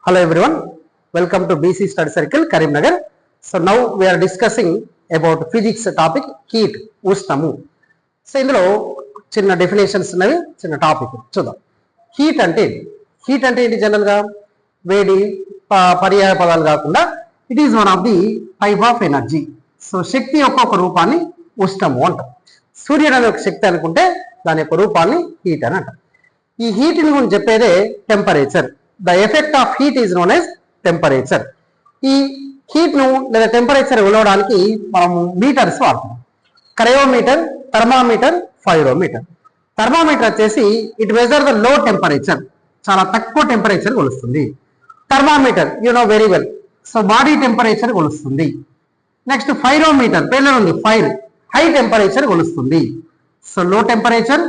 Hello everyone, welcome to BC Study Circle, Karimnagar. So now we are discussing about physics topic heat, ఉష్ణము. So ఇందులో చిన్న definitions ఉన్నవి, చిన్న topic చూద్దాం. Heat అంటే ఏంటి? జనరల్గా వేడి పర్యాయ పదాలు కాకుండా it is one of the type of energy. So శక్తి యొక్క ఒక రూపాన్ని ఉష్ణము అంటాం. సూర్యుడు అనే ఒక శక్తి అనుకుంటే దాని యొక్క రూపాన్ని హీట్ అని అంటాం. ఈ హీట్ ని గురించి చెప్పేదే temperature. The effect of heat is known as temperature. ఈ హీట్ ను లేదా టెంపరేచర్ కొలవడానికి మనం మీటర్స్ వాడతాం. Cryometer, thermometer, pyrometer. థర్మామీటర్ వచ్చేసి it measure the low temperature, చాలా తక్కువ టెంపరేచర్ కొలుస్తుంది. Thermometer you know very well, so body temperature కొలుస్తుంది. నెక్స్ట్ పైరోమీటర్, పేర్లో ఉంది ఫైర్, హై టెంపరేచర్ కొలుస్తుంది. సో లో temperature,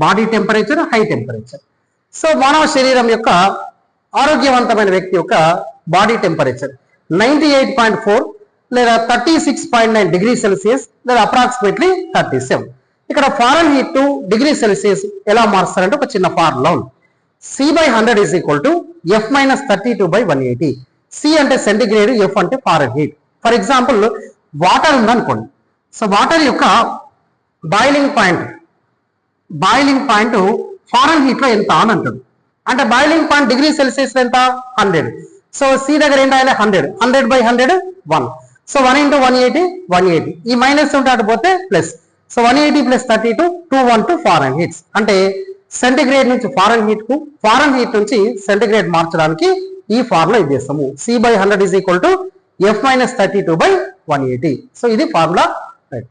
body temperature, high temperature. So మానవ శరీరం యొక్క ఆరోగ్యవంతమైన వ్యక్తి యొక్క బాడీ టెంపరేచర్ 98.4 లేదా 36.9 డిగ్రీ సెల్సియస్ లేదా అప్రాక్సిమేట్లీ 37. ఇక్కడ foreign heat to degree Celsius ఎలా మారుస్తారంటే ఒక చిన్న ఫార్ములా ఉంది. C/100 is equal to F-32/180. C అంటే సెంటిగ్రేడ్, F అంటే foreign heat. For example water ఉందనుకోండి. సో వాటర్ యొక్క బాయిలింగ్ పాయింట్ ఫారెన్ హీట్ లో ఎంత అని అంటాడు. అంటే బాయిలింగ్ పాయింట్ డిగ్రీ సెల్సియస్ ఎంత 100. సో సి దగ్గర ఏంటి ఆయన 100/100 1. సో 1 × 180 ఈ మైనస్ ఉంటే అటు పోతే ప్లస్. So 180 + 32 212 foreign heats. అంటే సెంటిగ్రేడ్ నుంచి ఫారెన్ హీట్ కు, ఫారెన్ హీట్ నుంచి సెంటిగ్రేడ్ మార్చడానికి ఈ ఫార్ములా ఇది చేస్తాము. C/100 is equal to F-32/180. So ఇది ఫార్ములా.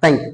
Thank you.